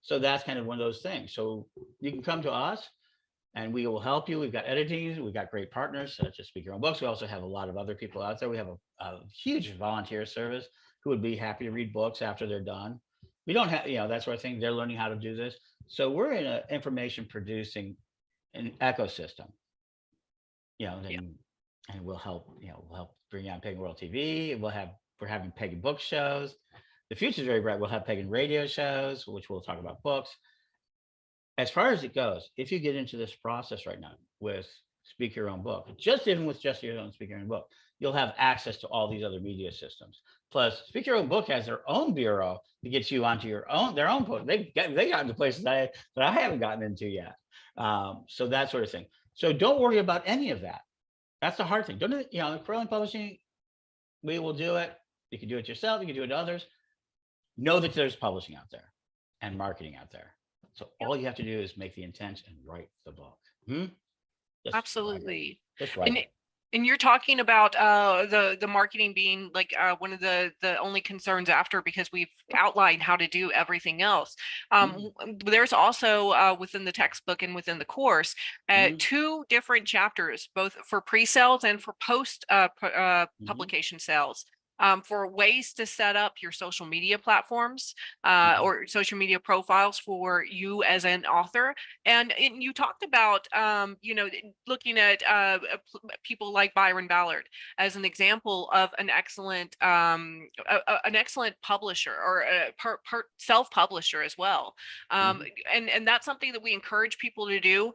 [SPEAKER 3] So that's kind of one of those things. So you can come to us and we will help you. We've got editing. We've got great partners such as Speak Your Own Books. We also have a lot of other people out there. We have a huge volunteer service who would be happy to read books after they're done. We don't have, that sort of thing. They're learning how to do this. So we're in an information producing an ecosystem, and we'll help, we'll help bring out Pagan World TV. We're having Pagan book shows. The future is very bright. We'll have pagan radio shows, which we'll talk about books. As far as it goes, if you get into this process right now with Speak Your Own Book, just even with just your own Speak Your Own Book, you'll have access to all these other media systems. Plus, Speak Your Own Book has their own bureau to get you onto their own book. They got into places that I haven't gotten into yet. So that sort of thing. So don't worry about any of that. That's the hard thing. Don't Copeland Publishing, we will do it. You can do it yourself. You can do it to others. Know that there's publishing out there and marketing out there. So all you have to do is make the intent and write the book.
[SPEAKER 4] Absolutely.
[SPEAKER 3] Just write it.
[SPEAKER 4] And you're talking about the marketing being like one of the only concerns after, because we've outlined how to do everything else. There's also within the textbook and within the course, 2 different chapters, both for pre-sales and for post publication sales. For ways to set up your social media platforms or social media profiles for you as an author. And you talked about, looking at people like Byron Ballard as an example of an excellent publisher, or a self-publisher as well. And that's something that we encourage people to do.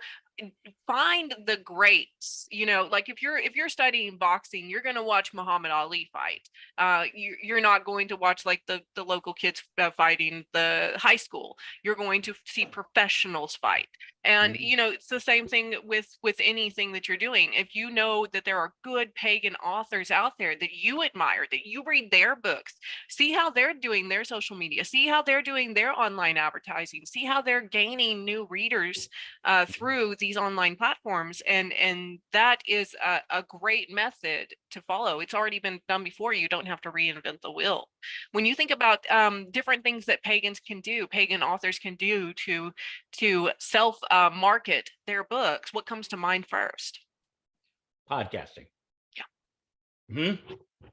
[SPEAKER 4] Find the greats. Like if you're studying boxing, you're going to watch Muhammad Ali fight. You're not going to watch like the local kids fighting the high school. You're going to see professionals fight. And it's the same thing with anything that you're doing. If you know that there are good pagan authors out there that you admire, that you read their books, see how they're doing their social media, see how they're doing their online advertising, see how they're gaining new readers through these online platforms, and that is a great method to follow. It's already been done before. You don't have to reinvent the wheel. When you think about different things that pagan authors can do to self market their books, what comes to mind first?
[SPEAKER 3] Podcasting.
[SPEAKER 4] Yeah.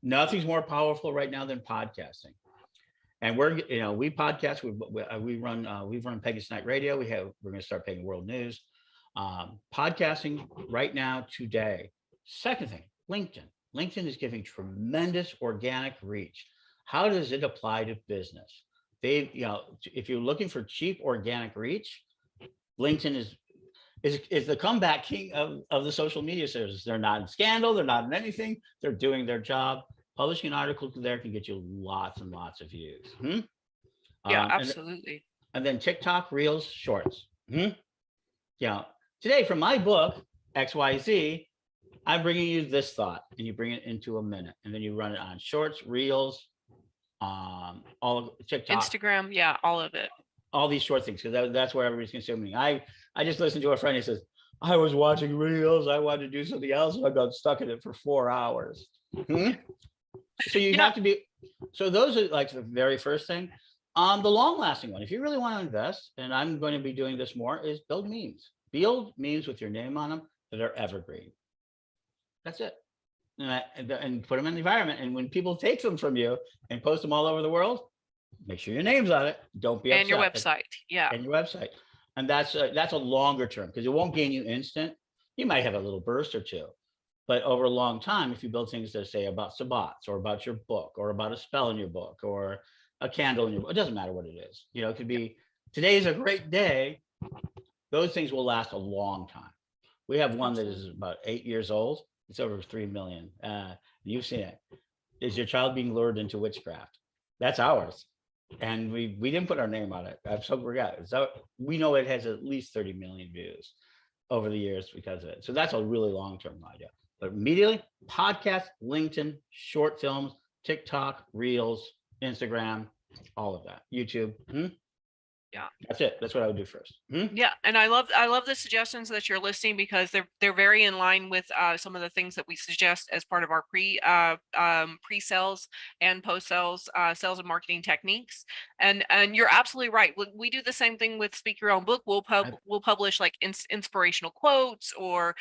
[SPEAKER 3] Nothing's more powerful right now than podcasting. And we podcast. We've run Pagan Night Radio. We're going to start Pagan World News. Podcasting right now today. Second thing, LinkedIn. LinkedIn is giving tremendous organic reach. How does it apply to business? If you're looking for cheap organic reach, LinkedIn is the comeback king of the social media services. They're not in scandal. They're not in anything. They're doing their job. Publishing an article there can get you lots and lots of views.
[SPEAKER 4] Yeah, absolutely.
[SPEAKER 3] And then TikTok, Reels, Shorts. Today from my book, XYZ, I'm bringing you this thought, and you bring it into a minute, and then you run it on Shorts, Reels, all of TikTok,
[SPEAKER 4] Instagram, all of it.
[SPEAKER 3] All these short things, because that's where everybody's consuming. I just listened to a friend. He says, I was watching Reels. I wanted to do something else, and I got stuck in it for 4 hours. So you have to be. So those are like the very first thing. The long-lasting one, if you really want to invest, and I'm going to be doing this more, is build memes. Build memes with your name on them that are evergreen. That's it. And put them in the environment. And when people take them from you and post them all over the world, make sure your name's on it. Don't be upset.
[SPEAKER 4] And your website. Yeah.
[SPEAKER 3] And your website. And that's a longer term, because it won't gain you instant. You might have a little burst or two, but over a long time, if you build things that say about sabbats, or about your book, or about a spell in your book, or a candle in your book, it doesn't matter what it is. It could be today's a great day. Those things will last a long time. We have one that is about 8 years old. It's over 3 million. You've seen it. Is your child being lured into witchcraft? That's ours. And we didn't put our name on it. I'm so forgot. So we know it has at least 30 million views over the years because of it. So that's a really long-term idea. But immediately, podcast, LinkedIn, short films, TikTok, Reels, Instagram, all of that, YouTube.
[SPEAKER 4] Yeah,
[SPEAKER 3] that's it. That's what I would do first.
[SPEAKER 4] Yeah, and I love the suggestions that you're listing, because they're very in line with some of the things that we suggest as part of our pre-sales and post-sales sales and marketing techniques. And you're absolutely right. We do the same thing with Speak Your Own Book. We'll publish like inspirational quotes, or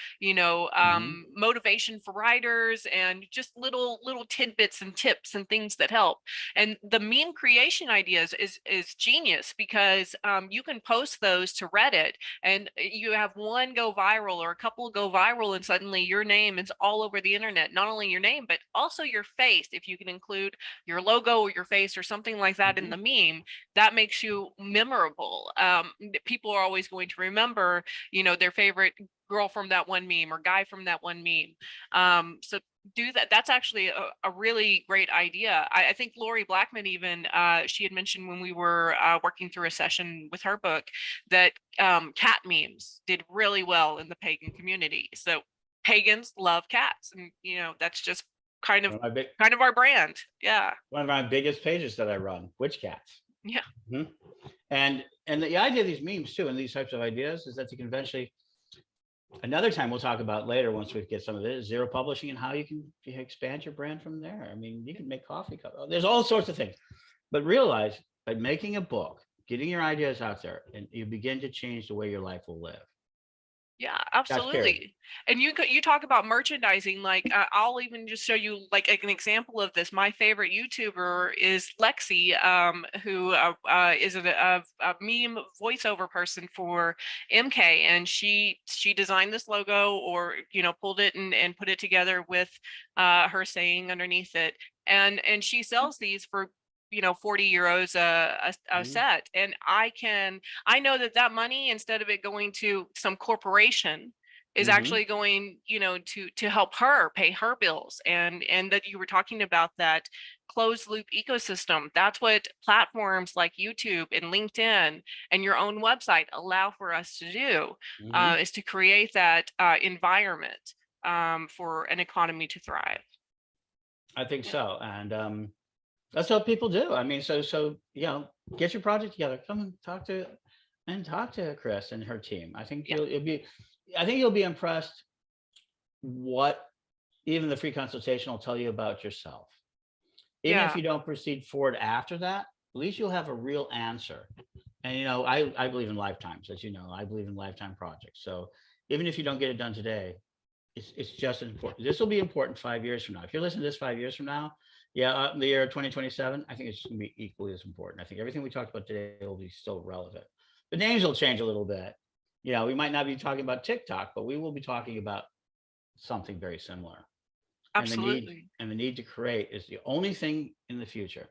[SPEAKER 4] motivation for writers, and just little tidbits and tips and things that help. And the meme creation ideas is genius, because is you can post those to Reddit, and you have one go viral or a couple go viral, and suddenly your name is all over the internet. Not only your name, but also your face. If you can include your logo or your face or something like that in the meme, that makes you memorable. People are always going to remember, their favorite girl from that one meme or guy from that one meme. So do that. That's actually a really great idea. I think Lori Blackman even, she had mentioned when we were working through a session with her book that cat memes did really well in the pagan community. So pagans love cats, and that's just kind of our brand. Yeah.
[SPEAKER 3] One of my biggest pages that I run, witch cats.
[SPEAKER 4] Yeah.
[SPEAKER 3] Mm-hmm. And the idea of these memes too, and these types of ideas, is that you can eventually, another time we'll talk about later once we get some of this, zero publishing and how you can expand your brand from there. I mean, you can make coffee cups. There's all sorts of things. But realize by making a book, getting your ideas out there, and you begin to change the way your life will live.
[SPEAKER 4] Yeah, absolutely. And you talk about merchandising, like I'll even just show you like an example of this. My favorite YouTuber is Lexi, who is a meme voiceover person for MK, and she designed this logo, or pulled it and put it together with her saying underneath it, and she sells these for 40 euros a set. And I know that money, instead of it going to some corporation, is actually going to help her pay her bills. And that you were talking about that closed loop ecosystem. That's what platforms like YouTube and LinkedIn and your own website allow for us to do, is to create that environment for an economy to thrive.
[SPEAKER 3] I think so. And that's what people do. I mean, so get your project together. Come and talk to Krys and her team. I think you'll be impressed what even the free consultation will tell you about yourself. Even if you don't proceed forward after that, at least you'll have a real answer. And I believe in lifetimes, as you know. I believe in lifetime projects. So even if you don't get it done today, it's just as important. This will be important 5 years from now. If you're listening to this 5 years from now, the year 2027, I think it's going to be equally as important. I think everything we talked about today will be still relevant. The names will change a little bit. We might not be talking about TikTok, but we will be talking about something very similar.
[SPEAKER 4] Absolutely.
[SPEAKER 3] And the need to create is the only thing in the future.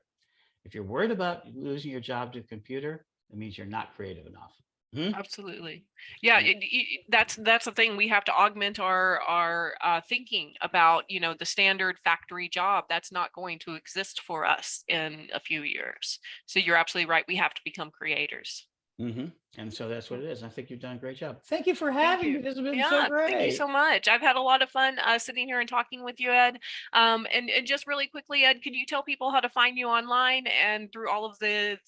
[SPEAKER 3] If you're worried about losing your job to a computer, it means you're not creative enough.
[SPEAKER 4] Absolutely. Yeah, that's the thing. We have to augment our thinking about the standard factory job. That's not going to exist for us in a few years. So you're absolutely right. We have to become creators.
[SPEAKER 3] And so that's what it is. I think you've done a great job. Thank you for having me. This has been so great.
[SPEAKER 4] Thank you so much. I've had a lot of fun sitting here and talking with you, Ed. And just really quickly, Ed, can you tell people how to find you online and through all of the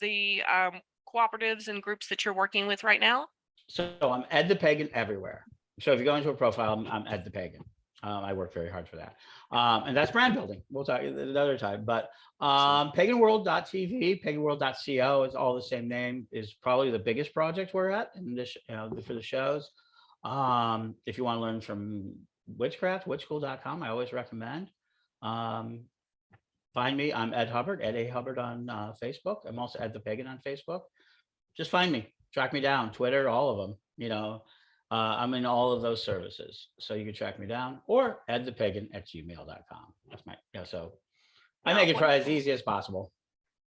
[SPEAKER 4] cooperatives and groups that you're working with right now?
[SPEAKER 3] So I'm Ed the Pagan everywhere. So if you go into a profile, I'm Ed the Pagan. I work very hard for that. And that's brand building. We'll talk another time. But paganworld.tv, paganworld.co is all the same name, is probably the biggest project we're at in this, for the shows. If you want to learn from witchcraft, witchschool.com, I always recommend. Find me. I'm Ed Hubbard, Ed A. Hubbard on Facebook. I'm also Ed the Pagan on Facebook. Just find me, track me down, Twitter, all of them. I'm in all of those services, so you can track me down, or edthepagan@gmail.com. That's my, so I make it try as easy as possible.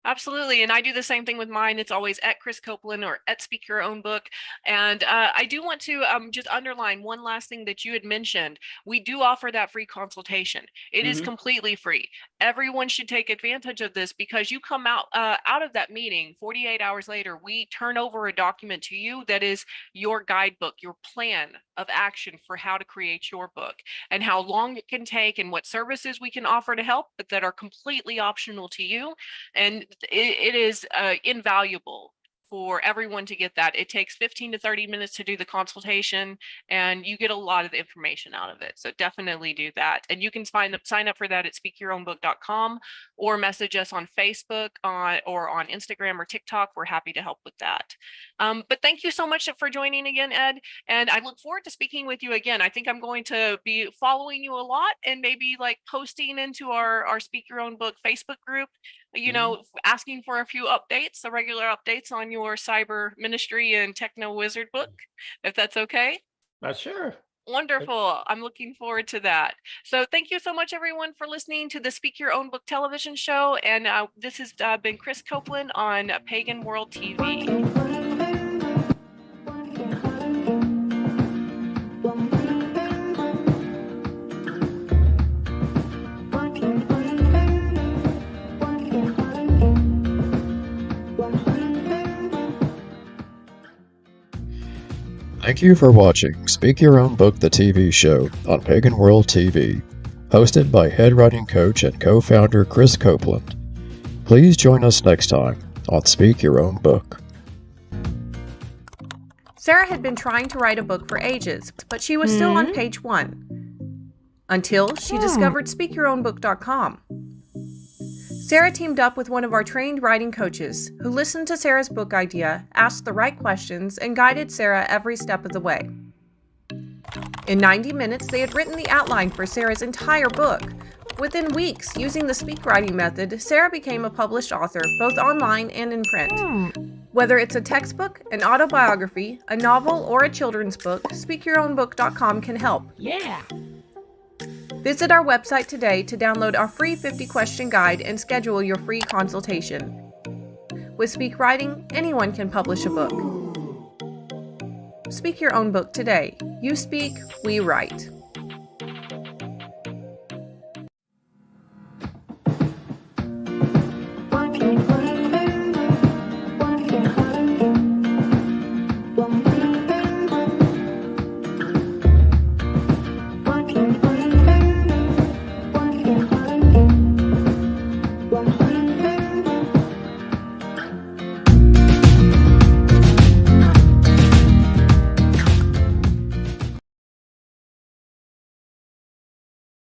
[SPEAKER 4] Absolutely. And I do the same thing with mine. It's always at Krys Copeland or at Speak Your Own Book. And I do want to just underline one last thing that you had mentioned. We do offer that free consultation. It is completely free. Everyone should take advantage of this, because you come out of that meeting 48 hours later, we turn over a document to you that is your guidebook, your plan of action for how to create your book, and how long it can take, and what services we can offer to help, but that are completely optional to you. And it is invaluable for everyone to get that. It takes 15 to 30 minutes to do the consultation, and you get a lot of the information out of it. So definitely do that. And you can sign up for that at speakyourownbook.com, or message us on Facebook or on Instagram or TikTok. We're happy to help with that. But thank you so much for joining again, Ed. And I look forward to speaking with you again. I think I'm going to be following you a lot, and maybe like posting into our Speak Your Own Book Facebook group asking for a few updates, the regular updates on your cyber ministry and techno wizard book, if that's okay.
[SPEAKER 3] Sure.
[SPEAKER 4] Wonderful. I'm looking forward to that. So thank you so much, everyone, for listening to the Speak Your Own Book television show. And this has been Krys Copeland on Pagan World TV.
[SPEAKER 5] Thank you for watching Speak Your Own Book, the TV show on Pagan World TV, hosted by head writing coach and co-founder Krys Copeland. Please join us next time on Speak Your Own Book.
[SPEAKER 2] Sarah had been trying to write a book for ages, but she was still on page 1 until she discovered speakyourownbook.com. Sarah teamed up with one of our trained writing coaches who listened to Sarah's book idea, asked the right questions, and guided Sarah every step of the way. In 90 minutes, they had written the outline for Sarah's entire book. Within weeks, using the speak writing method, Sarah became a published author, both online and in print. Whether it's a textbook, an autobiography, a novel, or a children's book, speakyourownbook.com can help.
[SPEAKER 6] Yeah!
[SPEAKER 2] Visit our website today to download our free 50-question guide and schedule your free consultation. With Speak Writing, anyone can publish a book. Speak your own book today. You speak, we write.